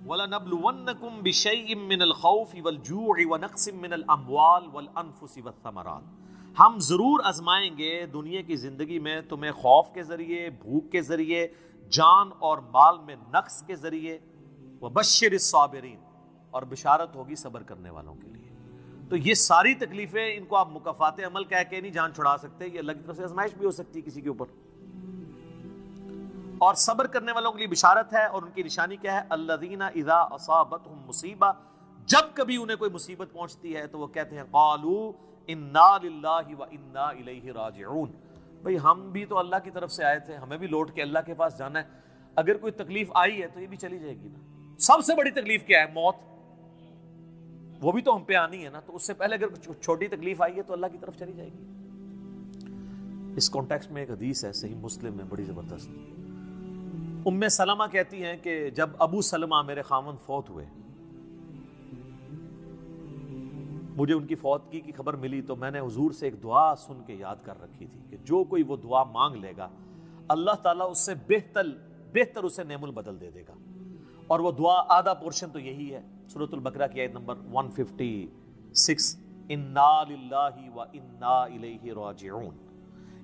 وَلَنَبْلُوَنَّكُمْ بِشَيْءٍ مِّنَ الْخَوْفِ وَالْجُوعِ وَنَقْصٍ مِّنَ الْأَمْوَالِ وَالْأَنفُسِ وَالثَّمَرَاتِ، ہم ضرور آزمائیں گے دنیا کی زندگی میں تمہیں خوف کے ذریعے، بھوک کے ذریعے، جان اور مال میں نقص کے ذریعے، وَبَشِّرِ الصَّابِرِينَ، اور بشارت ہوگی صبر کرنے والوں کے لیے۔ تو یہ ساری تکلیفیں، ان کو آپ مکافات عمل کہہ کے نہیں جان چھڑا سکتے، یہ اللہ کی طرف سے آزمائش بھی ہو سکتی ہے کسی کے اوپر۔ اور صبر کرنے والوں کے لیے بشارت ہے، اور ان کی نشانی کیا ہے؟ الذین اذا اصابتهم مصیبہ، جب کبھی انہیں کوئی مصیبت پہنچتی ہے تو وہ کہتے ہیں قالوا انا للہ وانا الیہ راجعون، بھئی ہم بھی تو اللہ کی طرف سے آئے تھے، ہمیں بھی لوٹ کے اللہ کے پاس جانا ہے، اگر کوئی تکلیف آئی ہے تو یہ بھی چلی جائے گی نا۔ سب سے بڑی تکلیف کیا ہے؟ موت، وہ بھی تو ہم پہ آنی ہے نا، تو اس سے پہلے اگر چھوٹی تکلیف آئی ہے تو اللہ کی طرف چلی جائے گی۔ اس کانٹیکسٹ میں ایک حدیث ہے صحیح مسلم میں بڑی زبردست، ام سلمہ کہتی ہیں کہ جب ابو سلمہ میرے خاوند فوت ہوئے، مجھے ان کی فوتگی کی خبر ملی تو میں نے حضور سے ایک دعا سن کے یاد کر رکھی تھی کہ جو کوئی وہ دعا مانگ لے گا اللہ تعالیٰ اس سے بہتر اسے نعم البدل دے گا، اور وہ دعا آدھا پورشن تو یہی ہے، سورۃ البقرہ کی آیت نمبر 156، انا للہ و انا الیہ راجعون۔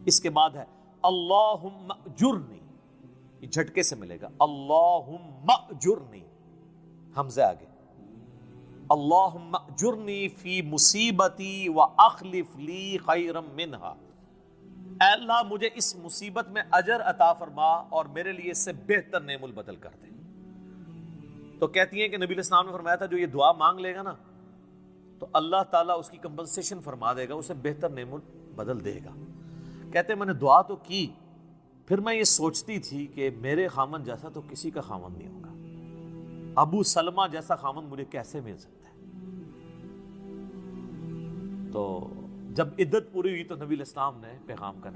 اس کے بعد ہے اللہم اجرنی، یہ جھٹکے سے ملے گا، اللہم اجرنی، حمزہ آگے، اللہم اجرنی فی مصیبتی واخلف لی خیرا منہا، اے اللہ مجھے اس مصیبت میں اجر عطا فرما اور میرے لیے اس سے بہتر نعم البدل کر دے۔ تو کہتی ہیں کہ نبی علیہ السلام نے فرمایا تھا جو یہ دعا مانگ لے گا نا تو اللہ تعالیٰ اس کی کمپنسیشن فرما دے گا، اسے بہتر نعم البدل دے گا۔ کہتے ہیں میں نے دعا تو کی، پھر میں یہ سوچتی تھی کہ میرے خامن جیسا تو کسی کا خامن نہیں ہوگا، ابو سلمہ جیسا خامن مجھے کیسے مل سکتا ہے۔ تو جب عدت پوری ہوئی تو نبی علیہ السلام نے پیغام کا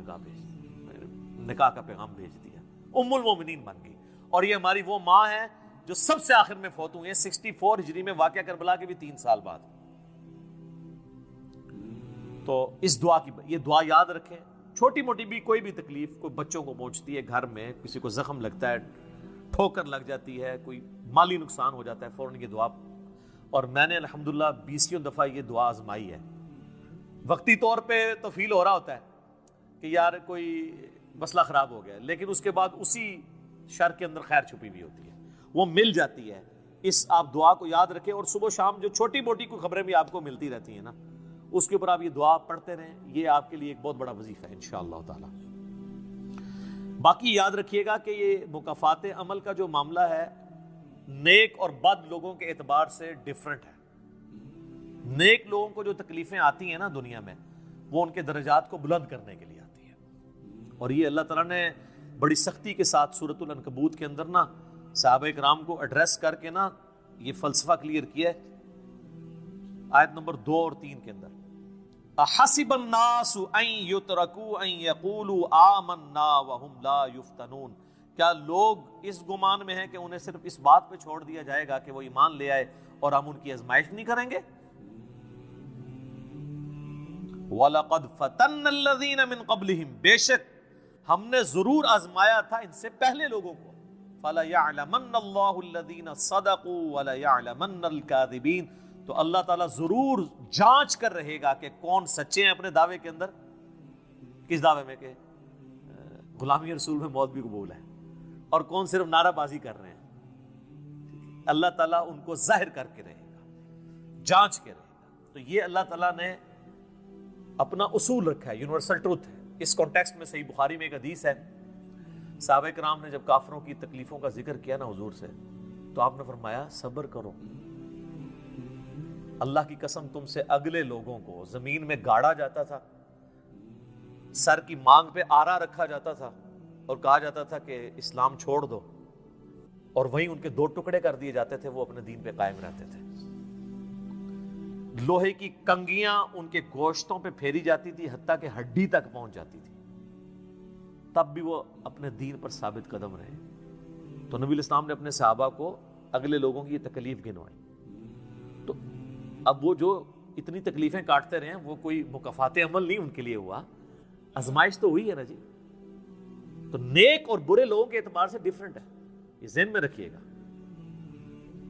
نکاح کا پیغام بھیج دیا، ام المومنین بن گئی، اور یہ ہماری وہ ماں ہے جو سب سے آخر میں فوت ہوئی ہیں 64 ہجری میں، واقعہ کربلا کے بھی 3 سال بعد۔ تو اس دعا کی یہ دعا یاد رکھیں، چھوٹی موٹی بھی کوئی بھی تکلیف کوئی بچوں کو پہنچتی ہے، گھر میں کسی کو زخم لگتا ہے، ٹھوکر لگ جاتی ہے، کوئی مالی نقصان ہو جاتا ہے، فوراً یہ دعا، اور میں نے الحمدللہ 20 دفعہ یہ دعا آزمائی ہے۔ وقتی طور پہ تو فیل ہو رہا ہوتا ہے کہ یار کوئی مسئلہ خراب ہو گیا، لیکن اس کے بعد اسی شر کے اندر خیر چھپی ہوئی ہوتی ہے، وہ مل جاتی ہے۔ اس آپ دعا کو یاد رکھیں، اور صبح شام جو چھوٹی موٹی کوئی خبریں بھی آپ کو ملتی رہتی ہیں نا، اس کے اوپر آپ یہ دعا پڑھتے رہیں، یہ آپ کے لیے ایک بہت بڑا وظیفہ ہے انشاءاللہ تعالی۔ باقی یاد رکھیے گا کہ یہ مکافات عمل کا جو معاملہ ہے نیک اور بد لوگوں کے اعتبار سے ڈیفرنٹ ہے۔ نیک لوگوں کو جو تکلیفیں آتی ہیں نا دنیا میں، وہ ان کے درجات کو بلند کرنے کے لیے آتی ہیں، اور یہ اللہ تعالیٰ نے بڑی سختی کے ساتھ سورۃ العنکبوت کے اندر نا صحابہ کرام کو ایڈریس کر کے نا یہ فلسفہ کلیئر کیا ہے، آیت نمبر 2 اور 3 کے اندر، احسب الناس ان یترکوا ان یقولوا آمنا وهم لا یفتنون، کیا لوگ اس گمان میں ہیں کہ انہیں صرف اس بات پہ چھوڑ دیا جائے گا کہ وہ ایمان لے آئے اور ہم ان کی آزمائش نہیں کریں گے؟ وَلَقَدْ فَتَنَّ الَّذِينَ مِن قَبْلِهِمْ، بے شک ہم نے ضرور آزمایا تھا ان سے پہلے لوگوں کو، فَلَيَعْلَمَنَّ اللَّهُ الَّذِينَ صَدَقُوا وَلَيَعْلَمَنَّ الْكَاذِبِينَ، تو اللہ تعالیٰ ضرور جانچ کر رہے گا کہ کون سچے ہیں اپنے دعوے کے اندر، کس دعوے میں کہ غلامی رسول میں موت بھی قبول ہے، اور کون صرف نعرہ بازی کر رہے ہیں۔ اللہ تعالیٰ ان کو ظاہر کر کے رہے گا، جانچ کے رہے گا۔ تو یہ اللہ تعالیٰ نے اپنا اصول رکھا ہے، یونیورسل ٹروتھ ہے۔ اس کانٹیکسٹ میں صحیح بخاری میں ایک حدیث ہے، صحابہ کرام نے جب کافروں کی تکلیفوں کا ذکر کیا نا حضور سے، تو آپ نے فرمایا صبر کرو، اللہ کی قسم تم سے اگلے لوگوں کو زمین میں گاڑا جاتا تھا، سر کی مانگ پہ آرا رکھا جاتا تھا اور کہا جاتا تھا کہ اسلام چھوڑ دو، اور وہیں ان کے 2 ٹکڑے کر دیے جاتے تھے، وہ اپنے دین پہ قائم رہتے تھے۔ لوہے کی کنگیاں ان کے گوشتوں پہ پھیری جاتی تھی، حتیٰ کہ ہڈی تک پہنچ جاتی تھی، تب بھی وہ اپنے دین پر ثابت قدم رہے۔ تو نبی علیہ السلام نے اپنے صحابہ کو اگلے لوگوں کی یہ تکلیف گنوائی۔ تو اب وہ جو اتنی تکلیفیں کاٹتے رہے ہیں، وہ کوئی مکافات عمل نہیں ان کے لیے ہوا، آزمائش تو ہوئی ہے نا جی۔ تو نیک اور برے لوگوں کے اعتبار سے ڈیفرنٹ ہے، یہ ذہن میں رکھیے گا۔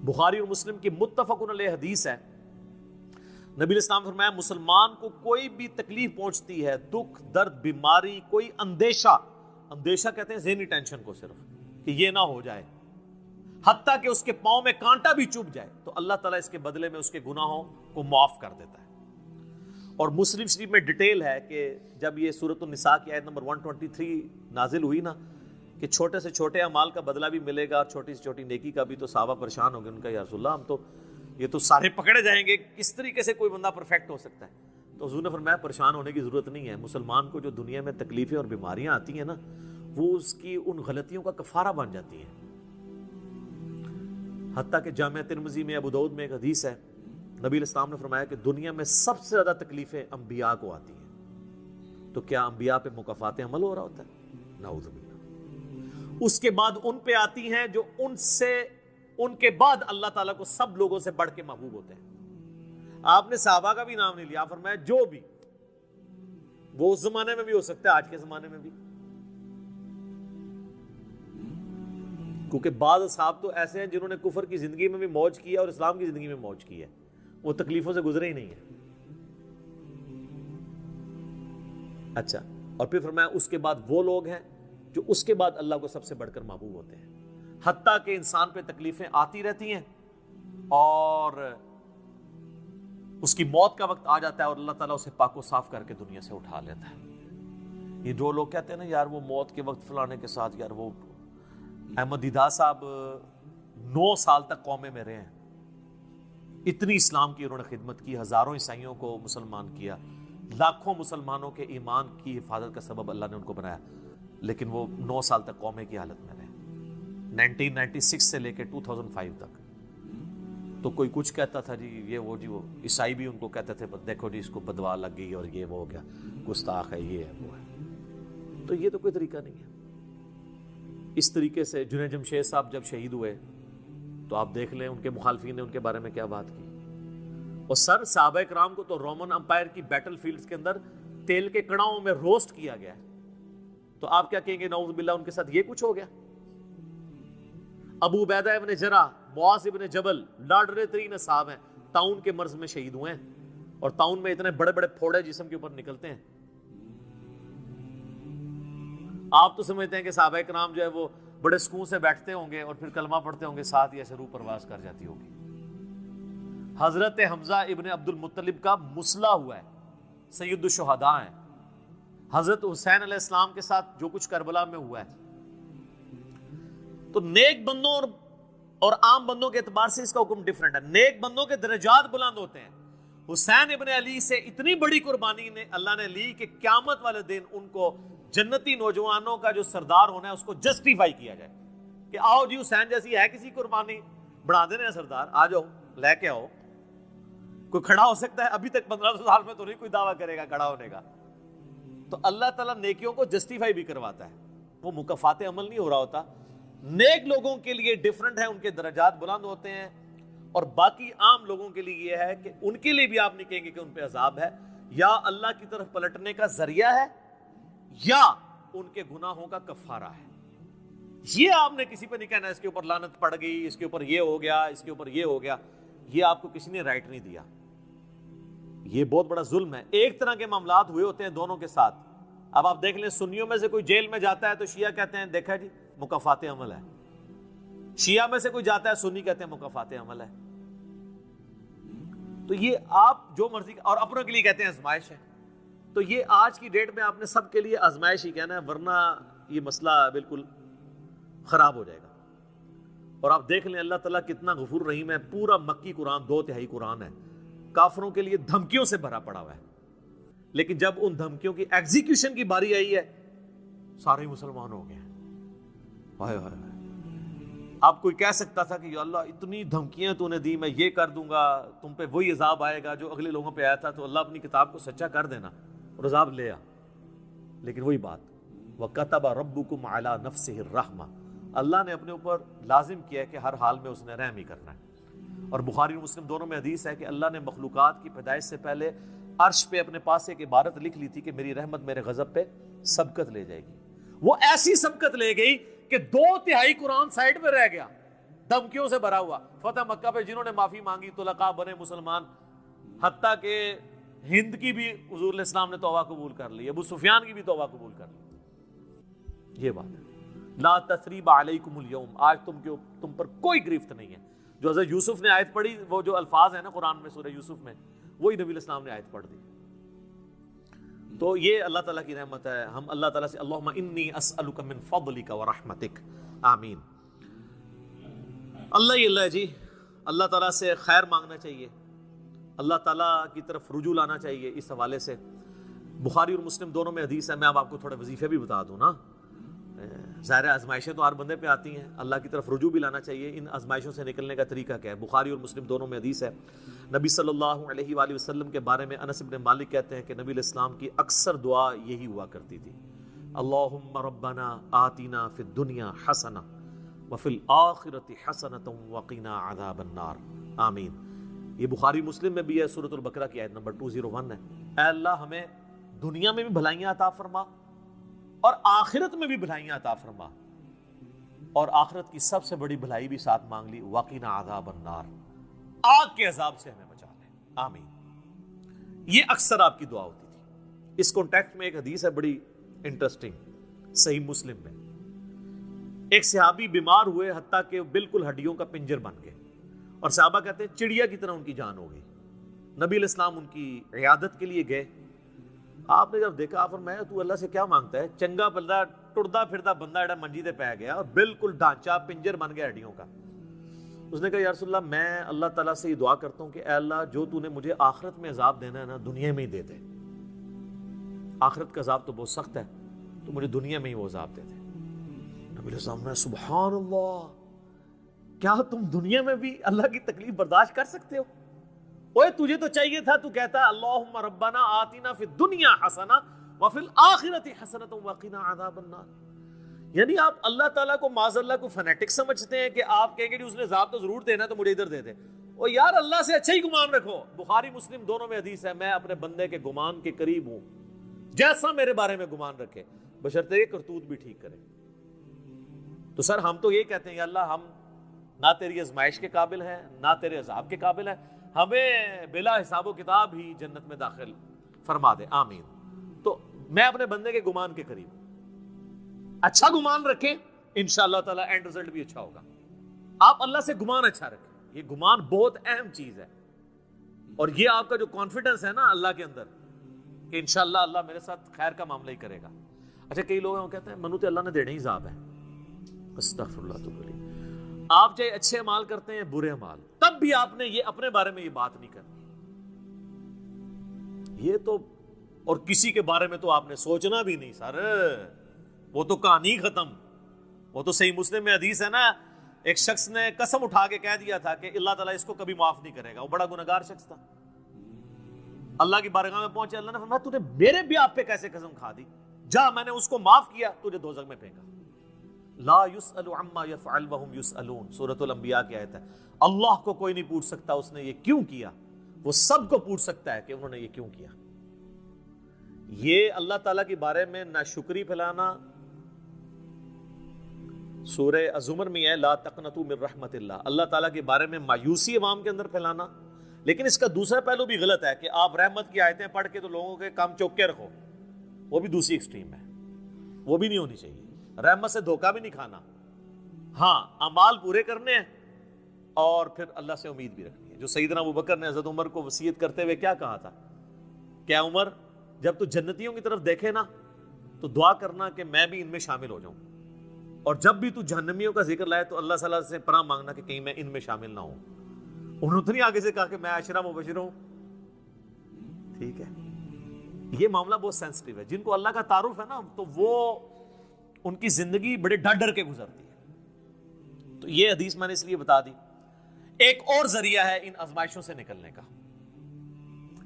بخاری اور مسلم کی متفقن علیہ حدیث ہے، نبی علیہ السلام فرمایا مسلمان کو کوئی بھی تکلیف پہنچتی ہے، دکھ درد بیماری، کوئی اندیشہ کہتے ہیں ذہنی ٹینشن کو، صرف کہ یہ نہ ہو جائے، حتیٰ کہ اس کے پاؤں میں کانٹا بھی چبھ جائے، تو اللہ تعالیٰ اس کے بدلے میں اس کے گناہوں کو معاف کر دیتا ہے۔ اور مسلم شریف میں ڈیٹیل ہے کہ جب یہ سورۃ النساء کی آیت نمبر 123 نازل ہوئی نا، کہ چھوٹے سے چھوٹے اعمال کا بدلہ بھی ملے گا اور چھوٹی سے چھوٹی نیکی کا بھی، تو صحابہ پریشان ہو گئے، ان کا یا رسول اللہ ہم تو یہ تو سارے پکڑے جائیں گے، کس طریقے سے کوئی بندہ پرفیکٹ ہو سکتا ہے؟ تو حضور نے فرمایا پریشان ہونے کی ضرورت نہیں ہے، مسلمان کو جو دنیا میں تکلیفیں اور بیماریاں آتی ہیں نا، وہ اس کی ان غلطیوں کا کفارہ بن جاتی ہیں۔ حتیٰ کہ جامعہ ترمذی میں، ابو داؤد میں ایک حدیث ہے، نبی علیہ السلام نے فرمایا کہ دنیا میں سب سے زیادہ تکلیفیں انبیاء کو آتی ہیں، تو کیا انبیاء پہ مکافات عمل ہو رہا ہوتا ہے؟ نعوذ باللہ۔ اس کے بعد ان پہ آتی ہیں جو ان کے بعد اللہ تعالیٰ کو سب لوگوں سے بڑھ کے محبوب ہوتے ہیں۔ آپ نے صحابہ کا بھی نام نہیں لیا، فرمایا جو بھی، وہ اس زمانے میں بھی ہو سکتا ہے، آج کے زمانے میں بھی، کیونکہ بعض اصحاب تو ایسے ہیں جنہوں نے کفر کی زندگی میں بھی موج کی ہے اور اسلام کی زندگی میں موج کی ہے، وہ تکلیفوں سے گزرے ہی نہیں ہیں۔ اچھا، اور پھر فرمایا اس کے بعد وہ لوگ ہیں جو اس کے بعد اللہ کو سب سے بڑھ کر محبوب ہوتے ہیں، حتیٰ کہ انسان پہ تکلیفیں آتی رہتی ہیں اور اس کی موت کا وقت آ جاتا ہے اور اللہ تعالیٰ اسے پاک و صاف کر کے دنیا سے اٹھا لیتا ہے۔ یہ جو لوگ کہتے ہیں نا یار وہ موت کے وقت فلانے کے ساتھ، یار وہ احمد دیدہ صاحب 9 سال تک قومے میں رہے ہیں، اتنی اسلام کی انہوں نے خدمت کی، ہزاروں عیسائیوں کو مسلمان کیا، لاکھوں مسلمانوں کے ایمان کی حفاظت کا سبب اللہ نے ان کو بنایا، لیکن وہ 9 سال تک قومے کی حالت میں رہے، 1996 سے لے کے 2005 تک۔ تو کوئی کچھ کہتا تھا جی وہ عیسائی بھی ان کو کہتے تھے دیکھو جی اس کو بدوا لگ گئی اور یہ وہ ہو گیا، گستاخ ہے، یہ ہے وہ ہے۔ تو یہ تو کوئی طریقہ نہیں ہے۔ اس طریقے سے جنید جمشید صاحب جب شہید ہوئے تو آپ دیکھ لیں ان کے مخالفین نے ان کے بارے میں کیا بات کی، اور صحابہ کرام کو تو رومن امپائر کی بیٹل فیلڈز کے اندر تیل کے کڑاؤں میں روسٹ کیا گیا ہے، تو آپ کیا کہیں گے نعوذ باللہ ان کے ساتھ یہ کچھ ہو گیا؟ ابو عبیدہ ابن جرح، معاذ ابن جبل لاڈلے ترین صحابہ ہیں، طاعون کے مرض میں شہید ہوئے ہیں، اور طاعون میں اتنے بڑے بڑے پھوڑے جسم کے اوپر نکلتے ہیں۔ آپ تو سمجھتے ہیں کہ صحابہ کرام جو ہے وہ بڑے سکون سے بیٹھتے ہوں گے اور پھر کلمہ پڑھتے ہوں گے، ساتھ ہی ایسے روح پرواز کر جاتی ہوگی۔ حضرت حمزہ ابن عبد المطلب کا مسلح ہوا ہے، سید الشہداء ہیں۔ حضرت حسین علیہ السلام کے ساتھ جو کچھ کربلا میں ہوا ہے، تو نیک بندوں اور عام بندوں کے اعتبار سے اس کا حکم ڈیفرنٹ ہے۔ نیک بندوں کے درجات بلند ہوتے ہیں، حسین ابن علی سے اتنی بڑی قربانی نے اللہ نے لی کہ قیامت والے دن ان کو جنتی نوجوانوں کا جو سردار ہونا ہے اس کو جسٹیفائی کیا جائے کہ آؤ جی حسین جیسی ہے کسی قربانی، بنا دینے ہیں سردار، آ جاؤ لے کے آؤ۔ کوئی کھڑا ہو سکتا ہے؟ ابھی تک 1500 سال میں تو نہیں کوئی دعویٰ کرے گا کھڑا ہونے کا۔ تو اللہ تعالیٰ نیکیوں کو جسٹیفائی بھی کرواتا ہے، وہ مکافات عمل نہیں ہو رہا ہوتا۔ نیک لوگوں کے لیے ڈیفرنٹ ہے، ان کے درجات بلند ہوتے ہیں، اور باقی عام لوگوں کے لیے یہ ہے کہ ان کے لیے بھی آپ نہیں کہیں گے کہ ان پہ عذاب ہے، یا اللہ کی طرف پلٹنے کا ذریعہ ہے، یا ان کے گناہوں کا کفارہ ہے۔ یہ آپ نے کسی پہ نہیں کہنا اس کے اوپر لعنت پڑ گئی، اس کے اوپر یہ ہو گیا، اس کے اوپر یہ ہو گیا، یہ آپ کو کسی نے رائٹ نہیں دیا۔ یہ بہت بڑا ظلم ہے۔ ایک طرح کے معاملات ہوئے ہوتے ہیں دونوں کے ساتھ۔ اب آپ دیکھ لیں سنیوں میں سے کوئی جیل میں جاتا ہے تو شیعہ کہتے ہیں دیکھا جی مکافات عمل ہے، شیعہ میں سے کوئی جاتا ہے سنی کہتے ہیں مکافات عمل ہے۔ تو یہ آپ جو مرضی، اور اپنوں کے لیے کہتے ہیں آزمائش ہے۔ تو یہ آج کی ڈیٹ میں آپ نے سب کے لیے آزمائش ہی کہنا ہے، ورنہ یہ مسئلہ بالکل خراب ہو جائے گا۔ اور آپ دیکھ لیں اللہ تعالیٰ کتنا غفور رحیم ہے، پورا مکی قرآن 2/3 قرآن ہے کافروں کے لیے دھمکیوں سے بھرا پڑا ہوا ہے، لیکن جب ان دھمکیوں کی ایگزیکیوشن کی باری آئی ہے سارے مسلمان ہو گئے ہیں۔ ہائے ہائے ہائے، آپ کوئی کہہ سکتا تھا کہ یا اللہ اتنی دھمکیاں تو نے دی، میں یہ کر دوں گا، تم پہ وہی عذاب آئے گا جو اگلے لوگوں پہ آیا تھا، تو اللہ اپنی کتاب کو سچا کر دینا اور عذاب لے آ۔ لیکن وہی بات، وَكَتَبَ رَبُّكُمْ عَلَى نَفْسِهِ الرَّحْمَةَ، اللہ نے اپنے اوپر لازم کیا ہے کہ ہر حال میں اس نے رحم ہی کرنا ہے۔ اور بخاری اور مسلم دونوں میں حدیث ہے کہ اللہ نے مخلوقات کی پیدائش سے پہلے عرش پہ اپنے پاس ایک عبارت لکھ لی تھی کہ میری رحمت میرے غضب پہ سبقت لے جائے گی۔ وہ ایسی سبقت لے گئی کہ 2/3 قرآن سائڈ پہ رہ گیا، دھمکیوں سے بھرا ہوا. فتح مکہ پہ جنہوں نے معافی مانگی طلقاء بنے مسلمان, حتیٰ کہ ہند کی بھی حضور علیہ السلام نے توبہ قبول کر لی, ابو سفیان کی بھی توبہ قبول کر لی. یہ بات ہے. لا تثریب علیکم اليوم, آج تم پر کوئی گرفت نہیں ہے. جو حضرت یوسف نے آیت پڑھی, وہ جو الفاظ ہیں نا قرآن میں سورہ یوسف میں, وہی نبی علیہ السلام نے آیت پڑھ دی. تو یہ اللہ تعالیٰ کی رحمت ہے. ہم اللہ تعالیٰ سے اللہم انی اسألک من فضلک ورحمتک, آمین. اللہ جی, اللہ تعالیٰ سے خیر مانگنا چاہیے, اللہ تعالیٰ کی طرف رجوع لانا چاہیے. اس حوالے سے بخاری اور مسلم دونوں میں حدیث ہے. میں اب آپ کو تھوڑے وظیفے بھی بتا دوں نا. ظاہر آزمائشیں تو ہر بندے پہ آتی ہیں, اللہ کی طرف رجوع بھی لانا چاہیے. ان آزمائشوں سے نکلنے کا طریقہ کیا ہے؟ بخاری اور مسلم دونوں میں حدیث ہے. نبی صلی اللہ علیہ وآلہ وسلم کے بارے میں انس بن مالک کہتے ہیں کہ نبی علیہ السلام کی اکثر دعا یہی ہوا کرتی تھی, اللہم ربنا آتنا فی الدنیا حسنہ وفی الآخرۃ حسنۃ وقنا عذاب النار, آمین. یہ بخاری مسلم میں بھی ہے, سورۃ البقرہ کی آیت نمبر 201 ہے. اے اللہ ہمیں دنیا میں بھی بھلائیاں عطا فرما اور آخرت میں بھی بھلائیاں عطا فرما, اور آخرت کی سب سے بڑی بھلائی بھی ساتھ مانگ لی, وقنا عذاب النار, آگ کے عذاب سے ہمیں بچا لے, آمین. یہ اکثر آپ کی دعا ہوتی تھی. اس کانٹیکٹ میں ایک حدیث ہے بڑی انٹرسٹنگ, صحیح مسلم میں. ایک صحابی بیمار ہوئے حتیٰ کہ بالکل ہڈیوں کا پنجر بن گئے, اور صحابہ کہتے ہیں چڑیا کی طرح ان کی جان ہو گئی. نبی علیہ السلام ان کی عیادت کے لیے گئے. آپ نے جب دیکھا, آپ فرمایا تو اللہ سے کیا مانگتا ہے؟ چنگا بندہ ٹردا پھردا بندہ ایڈا منجی تے پہ گیا اور بالکل ڈھانچہ پنجر بن گیا ہڈیوں کا. اس نے کہا یا رسول اللہ, میں اللہ تعالیٰ سے یہ دعا کرتا ہوں کہ اے اللہ جو تو نے مجھے آخرت میں عذاب دینا ہے نا, دنیا میں ہی دے دے. آخرت کا عذاب تو بہت سخت ہے, تو مجھے دنیا میں ہی وہ عذاب دے دے. نبی علیہ السلام نے سبحان اللہ, کیا تم دنیا میں بھی اللہ کی تکلیف برداشت کر سکتے ہو؟ اوے تجھے تو چاہیے تھا تو کہتا اللہم ربنا آتنا فی الدنیا حسنہ وفی الآخرۃ حسنۃ وقنا عذاب النار. یعنی آپ اللہ تعالیٰ کو معاذ اللہ کو فنیٹک سمجھتے ہیں کہ آپ کہیں گے اس نے عذاب تو ضرور دینا, تو مجھے ادھر دے دے. او یار اللہ سے اچھا ہی گمان رکھو. بخاری مسلم دونوں میں حدیث ہے, میں اپنے بندے کے گمان کے قریب ہوں جیسا میرے بارے میں گمان رکھے, بشرطے کہ کرتوت بھی ٹھیک کرے. تو سر ہم تو یہ کہتے ہیں یا اللہ ہم نہ تیری آزمائش کے قابل ہیں نہ تیرے عذاب کے قابل ہیں, ہمیں بلا حساب و کتاب ہی جنت میں داخل فرما دے, آمین. تو میں اپنے بندے کے گمان کے قریب, اچھا گمان رکھیں, انشاءاللہ تعالی اینڈ رزلٹ بھی اچھا ہوگا. آپ اللہ سے گمان اچھا رکھیں, یہ گمان بہت اہم چیز ہے. اور یہ آپ کا جو کانفیڈنس ہے نا اللہ کے اندر کہ انشاءاللہ اللہ میرے ساتھ خیر کا معاملہ ہی کرے گا. اچھا کئی لوگ ہیں وہ کہتے ہیں منو تو اللہ نے دینے ہی عذاب ہے. استغفر اللہ تو بولی, آپ چاہے اچھے اعمال کرتے ہیں برے اعمال, تب بھی آپ نے یہ اپنے بارے میں یہ بات نہیں کرنی. یہ تو اور کسی کے بارے میں تو آپ نے سوچنا بھی نہیں سر, وہ تو کہانی ختم. وہ تو صحیح مسلم میں حدیث ہے نا, ایک شخص نے قسم اٹھا کے کہہ دیا تھا کہ اللہ تعالیٰ اس کو کبھی معاف نہیں کرے گا. وہ بڑا گنہگار شخص تھا, اللہ کی بارگاہ میں پہنچے, اللہ نے فرمایا تو نے میرے بھی آپ پہ کیسے قسم کھا دی, جا میں نے اس کو معاف کیا, تجھے دوزخ میں پھینکا. لا يسأل عما يفعل وهم يسألون, سورۃ الانبیاء کی آیت ہے. اللہ کو کوئی نہیں پوچھ سکتا اس نے یہ کیوں کیا, وہ سب کو پوچھ سکتا ہے کہ انہوں نے یہ کیوں کیا. یہ اللہ تعالیٰ کے بارے میں ناشکری پھیلانا سورہ الزمر میں ہے, لا تقنطوا من رحمت اللہ, اللہ تعالیٰ کے بارے میں مایوسی عوام کے اندر پھیلانا. لیکن اس کا دوسرا پہلو بھی غلط ہے کہ آپ رحمت کی آیتیں پڑھ کے تو لوگوں کے کام چوک کے رکھو, وہ بھی دوسری ایکسٹریم ہے, وہ بھی نہیں ہونی چاہیے. رحمت سے دھوکہ بھی نہیں کھانا, ہاں اعمال پورے کرنے ہیں اور پھر اللہ سے امید بھی رکھنی ہے. جو سیدنا ابوبکر نے حضرت عمر کو وصیت کرتے ہوئے کیا کہا تھا, کیا عمر جب تو جنتیوں کی طرف دیکھے نا تو دعا کرنا کہ میں بھی ان میں شامل ہو جاؤں, اور جب بھی تو جہنمیوں کا ذکر لائے تو اللہ صلی اللہ علیہ وسلم سے پناہ مانگنا کہ کہیں میں ان میں شامل نہ ہوں. انہوں نے آگے سے کہا کہ میں عشرہ مبشر ہوں. ٹھیک ہے, یہ معاملہ بہت سینسٹیو ہے. جن کو اللہ کا تعارف ہے نا تو وہ ان کی زندگی بڑے ڈر ڈر کے گزرتی ہے. تو یہ حدیث میں نے اس لیے بتا دی. ایک اور ذریعہ ہے ان آزمائشوں سے نکلنے کا,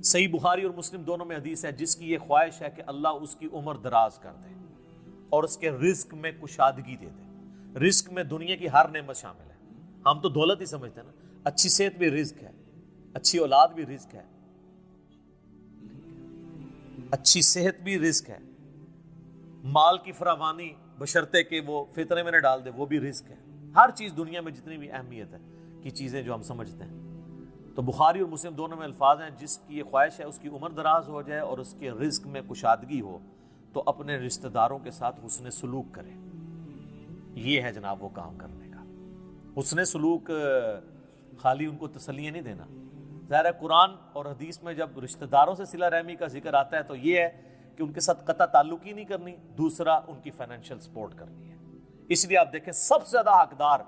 صحیح بخاری اور مسلم دونوں میں حدیث ہے, جس کی یہ خواہش ہے کہ اللہ اس کی عمر دراز کر دے اور اس کے رزق میں کشادگی دے دے. رزق میں دنیا کی ہر نعمت شامل ہے. ہم تو دولت ہی سمجھتے ہیں نا, اچھی صحت بھی رزق ہے, اچھی اولاد بھی رزق ہے, اچھی صحت بھی رزق ہے, مال کی فراوانی بشرطے کہ وہ فطرے میں نہ ڈال دے وہ بھی رزق ہے. ہر چیز دنیا میں جتنی بھی اہمیت ہے کی چیزیں جو ہم سمجھتے ہیں. تو بخاری اور مسلم دونوں میں الفاظ ہیں جس کی یہ خواہش ہے اس کی عمر دراز ہو جائے اور اس کے رزق میں کشادگی ہو تو اپنے رشتہ داروں کے ساتھ حسن سلوک کرے. یہ ہے جناب وہ کام کرنے کا. حسن سلوک خالی ان کو تسلیاں نہیں دینا. ظاہر ہے قرآن اور حدیث میں جب رشتہ داروں سے صلہ رحمی کا ذکر آتا ہے تو یہ ہے کہ ان کے ساتھ قطع تعلق ہی نہیں کرنی, دوسرا ان کی فائنینشیل سپورٹ کرنی ہے. اس لیے آپ دیکھیں سب سے زیادہ حقدار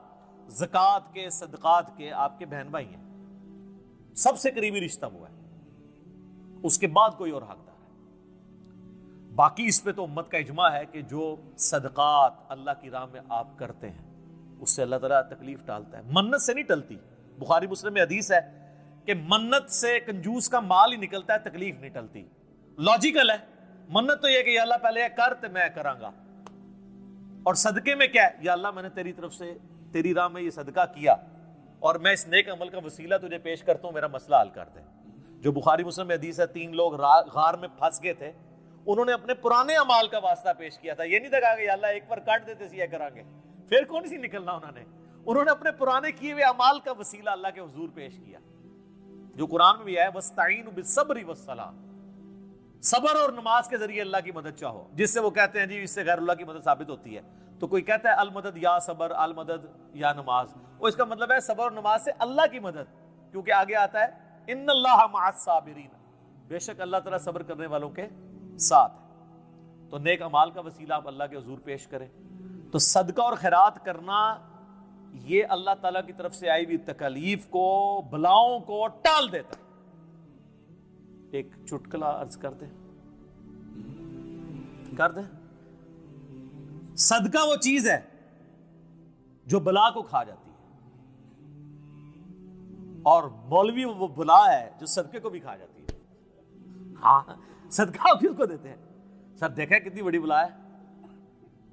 زکوٰۃ کے صدقات کے آپ کے بہن بھائی ہیں, سب سے قریبی رشتہ وہ ہے, اس کے بعد کوئی اور حقدار ہے. باقی اس پہ تو امت کا اجماع ہے کہ جو صدقات اللہ کی راہ میں آپ کرتے ہیں اس سے اللہ تعالیٰ تکلیف ٹالتا ہے. منت سے نہیں ٹلتی. بخاری مسلم میں حدیث ہے کہ منت سے کنجوس کا مال ہی نکلتا ہے, تکلیف نہیں ٹلتی. لاجیکل ہے. منت تو یہ کہ یا اللہ پہلے یہ کر تو میں کراں گا, اور صدقے میں کیا ہے, یا اللہ میں نے تیری طرف سے تیری راہ میں یہ صدقہ کیا اور میں اس نیک عمل کا وسیلہ تجھے پیش کرتا ہوں, میرا مسئلہ حل کر دے. جو بخاری مسلم میں حدیث ہے 3 لوگ غار میں پھنس گئے تھے, انہوں نے اپنے پرانے اعمال کا واسطہ پیش کیا تھا. یہ نہیں دیکھا کہ یا اللہ ایک بار کاٹ دیتے سی یہ کرا گے, پھر کون سی نکلنا. انہوں نے اپنے پرانے کیے ہوئے اعمال کا وسیلہ اللہ کے حضور پیش کیا, جو قرآن میں بھی ہے وَاسْتَعِينُوا بِالصَّبْرِ وَالصَّلَاةِ, صبر اور نماز کے ذریعے اللہ کی مدد چاہو. جس سے وہ کہتے ہیں جی اس سے غیر اللہ کی مدد ثابت ہوتی ہے, تو کوئی کہتا ہے المدد یا صبر, المدد یا نماز, وہ اس کا مطلب ہے صبر اور نماز سے اللہ کی مدد, کیونکہ آگے آتا ہے ان اللہ مع الصابرین, بے شک اللہ تعالیٰ صبر کرنے والوں کے ساتھ ہے. تو نیک اعمال کا وسیلہ آپ اللہ کے حضور پیش کریں. تو صدقہ اور خیرات کرنا یہ اللہ تعالیٰ کی طرف سے آئی ہوئی تکالیف کو, بلاؤں کو ٹال دیتا ہے. ایک چٹکلا عرض کر دیں, صدقہ وہ چیز ہے جو بلا کو کھا جاتی ہے, اور مولوی وہ بلا ہے جو صدقے کو بھی کھا جاتی ہے. ہاں صدقہ کس کو دیتے ہیں سر, دیکھا کتنی بڑی بلا ہے.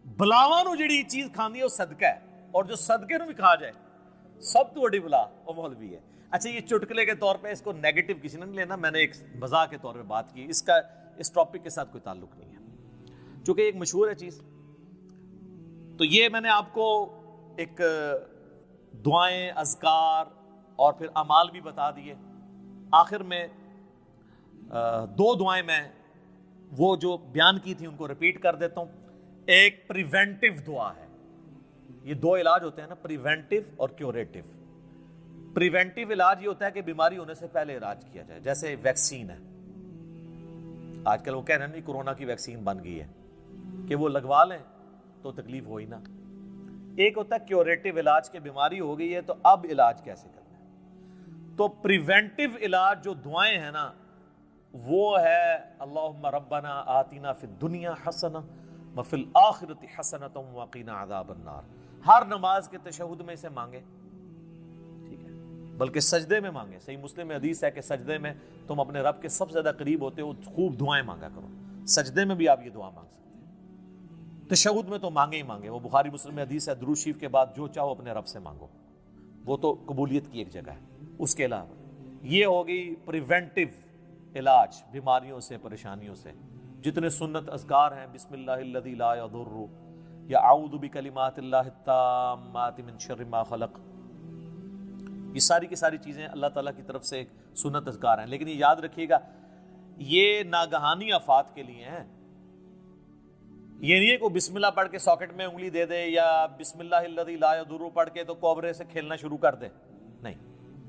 بلاواں نو جڑی چیز کھاندی ہے وہ صدقہ ہے, اور جو صدقے نو بھی کھا جائے سب تو بڑی بلا وہ مولوی ہے. اچھا یہ چٹکلے کے طور پہ اس کو نیگیٹو کسی نے نہیں لینا, میں نے ایک مزاح کے طور پہ بات کی, اس کا اس ٹاپک کے ساتھ کوئی تعلق نہیں ہے, چونکہ ایک مشہور ہے چیز. تو یہ میں نے آپ کو ایک دعائیں, اذکار اور پھر اعمال بھی بتا دیے. آخر میں 2 دعائیں میں وہ جو بیان کی تھی ان کو ریپیٹ کر دیتا ہوں. ایک پریونٹیو دعا ہے, یہ 2 علاج ہوتے ہیں نا, پریونٹیو اور کیوریٹیو. پریونٹیو علاج یہ ہوتا ہے کہ بیماری ہونے سے پہلے علاج کیا جائے, جیسے ویکسین ہے. آج کل وہ کہہ رہے ہیں نہیں کورونا کی ویکسین بن گئی ہے کہ وہ لگوا لیں تو تکلیف ہوئی نہ. ایک ہوتا ہے کیوریٹیو علاج کہ بیماری ہو گئی ہے تو اب علاج کیسے کرنا ہے. تو پریونٹیو علاج جو دعائیں ہیں نا وہ ہے اللہم ربنا آتنا فی الدنیا حسنہ وفی الآخرۃ حسنۃ وقنا عذاب النار. ہر نماز کے تشہد میں اسے مانگے, ٹھیک ہے, بلکہ سجدے میں مانگے. صحیح مسلم میں حدیث ہے کہ سجدے میں تم اپنے رب کے سب سے زیادہ قریب ہوتے ہو, خوب دعائیں مانگا کرو. سجدے میں بھی آپ یہ دعا مانگ سکتے ہیں, تشہد میں تو مانگے ہی مانگے. وہ بخاری مسلم میں حدیث ہے درود شریف کے بعد جو چاہو اپنے رب سے مانگو, وہ تو قبولیت کی ایک جگہ ہے. اس کے علاوہ یہ ہوگی پریونٹیو علاج بیماریوں سے, پریشانیوں سے. جتنے سنت اذکار ہیں, بسم اللہ الذی لا یضر یا اعوذ بکلمات اللہ التامات من شر ما خلق, یہ ساری کی ساری چیزیں اللہ تعالیٰ کی طرف سے ایک سنت اذکار ہیں. لیکن یہ یاد رکھیے گا یہ ناگہانی آفات کے لیے ہیں. یہ نہیں ہے کہ بسم اللہ پڑھ کے ساکٹ میں انگلی دے دے یا بسم اللہ الذی لا یضر پڑھ کے تو کوبرے سے کھیلنا شروع کر دے. نہیں,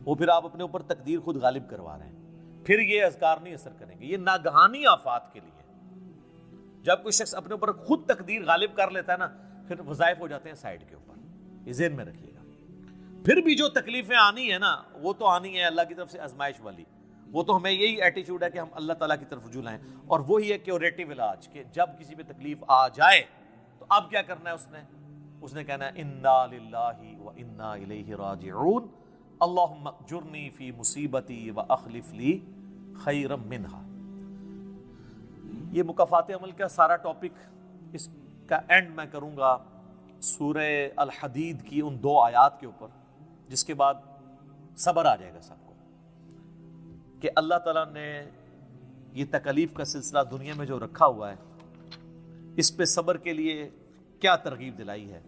وہ پھر آپ اپنے اوپر تقدیر خود غالب کروا رہے ہیں, پھر یہ اذکار نہیں اثر کریں گے. یہ ناگہانی آفات کے لیے. جب کوئی شخص اپنے اوپر خود تقدیر غالب کر لیتا ہے نا پھر وظائف ہو جاتے ہیں سائڈ کے اوپر. یہ ذہن میں رکھیے گا. پھر بھی جو تکلیفیں آنی ہے نا وہ تو آنی ہے اللہ کی طرف سے آزمائش والی. وہ تو ہمیں یہی ایٹیچیوڈ ہے کہ ہم اللہ تعالیٰ کی طرف رجوع لائیں. اور وہی ہے کیوریٹیو علاج کہ جب کسی پہ تکلیف آ جائے تو اب کیا کرنا ہے اس نے کہنا ہے انا للہ و انا الیہ راجعون اللہم اجرنی فی مصیبتی و اخلف لی خیرا منہا. یہ مکافات عمل کا سارا ٹاپک اس کا اینڈ میں کروں گا سورہ الحدید کی ان 2 آیات کے اوپر, جس کے بعد صبر آ جائے گا سب کو کہ اللہ تعالیٰ نے یہ تکلیف کا سلسلہ دنیا میں جو رکھا ہوا ہے اس پہ صبر کے لیے کیا ترغیب دلائی ہے.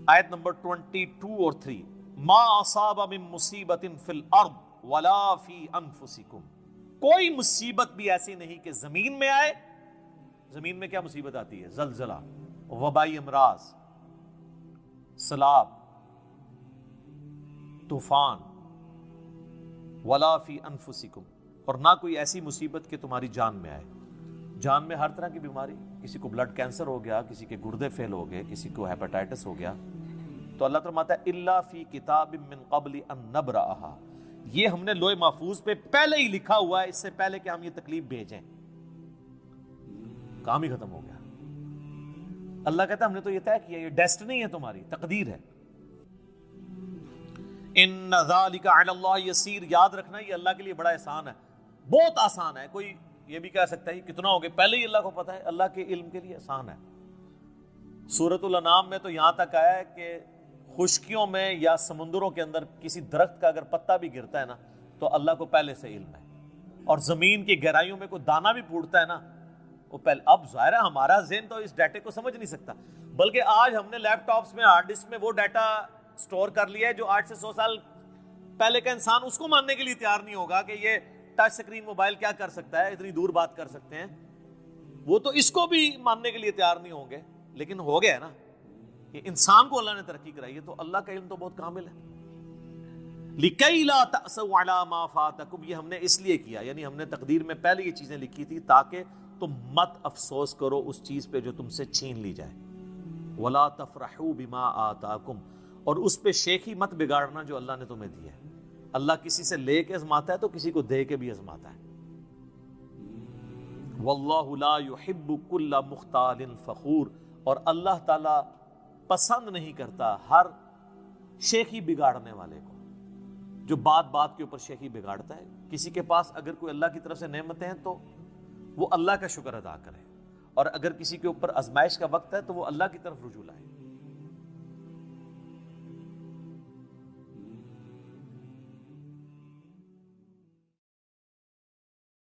آیت نمبر 22 اور 3، ما اصاب من مصیبت فی الارض ولا فی انفسکم، کوئی مصیبت بھی ایسی نہیں کہ زمین میں آئے. زمین میں کیا مصیبت آتی ہے؟ زلزلہ، وبائی امراض، سیلاب، طوفان. ولا فی انفسکم، اور نہ کوئی ایسی مصیبت کہ تمہاری جان میں آئے. جان میں ہر طرح کی بیماری، کسی کو بلڈ کینسر ہو گیا، کسی کے گردے فیل ہو گئے، کسی کو ہیپاٹائٹس ہو گیا، تو اللہ فرماتا ہے الا فی کتاب من قبل ان نبرأھا، یہ ہم نے لوح محفوظ پہ پہلے ہی لکھا ہوا ہے، اس سے پہلے کہ ہم یہ تکلیف بھیجیں. کام ہی ختم ہو گیا. اللہ کہتا ہے ہم نے تو یہ طے کیا، یہ ڈیسٹنی ہے، تمہاری تقدیر ہے. ان ذالک علی اللہ یسیر، یاد رکھنا یہ اللہ کے لیے بڑا آسان ہے، بہت آسان ہے. کوئی یہ بھی کہہ سکتا ہے کتنا ہو گیا، پہلے ہی اللہ کو پتا ہے. اللہ کے علم کے لیے آسان ہے. سورۃ الانعام میں تو یہاں تک آیا ہے کہ خشکیوں میں یا سمندروں کے اندر کسی درخت کا اگر پتا بھی گرتا ہے نا تو اللہ کو پہلے سے علم ہے. اور زمین کی گہرائیوں میں کوئی دانہ بھی پھوٹتا ہے نا، وہ پہلے. اب ظاہر ہے ہمارا ذہن تو اس ڈیٹے کو سمجھ نہیں سکتا، بلکہ آج ہم نے لیپ ٹاپس میں، ہارڈ ڈسک میں وہ ڈیٹا سٹور کر لیا ہے جو 8 سے 100 سال پہلے کا انسان اس کو ماننے کے لیے تیار نہیں ہوگا کہ یہ ٹچ سکرین موبائل کیا کر سکتا ہے، اتنی دور بات کر سکتے ہیں. وہ تو اس کو بھی ماننے کے لیے تیار نہیں ہوں گے. لیکن ہو گیا ہے نا کہ انسان کو اللہ نے ترقی کرائی ہے، تو اللہ کا علم تو بہت کامل ہے. لِكَيْ لَا تَأْسَوْا عَلَىٰ مَا فَاتَكُمْ، یہ ہم نے اس لیے کیا، یعنی ہم نے تقدیر میں پہلے یہ چیزیں لکھی تھی تاکہ تم مت افسوس کرو اس چیز پہ جو تم سے چھین لی جائے. وَلَا تَفْرَحُوا بِمَا آتَاكُمْ، اور اس پہ شیخی مت بگاڑنا جو اللہ نے تمہیں دی ہے. اللہ کسی سے لے کے آزماتا ہے تو کسی کو دے کے بھی آزماتا ہے. وَاللَّهُ لَا يُحِبُّ كُلَّ مُخْتَالٍ فَخُورٍ، اور اللہ تعالیٰ پسند نہیں کرتا ہر شیخی بگاڑنے والے کو، جو بات بات کے اوپر شیخی بگاڑتا ہے. کسی کے پاس اگر کوئی اللہ کی طرف سے نعمتیں ہیں تو وہ اللہ کا شکر ادا کرے، اور اگر کسی کے اوپر آزمائش کا وقت ہے تو وہ اللہ کی طرف رجوع لائے.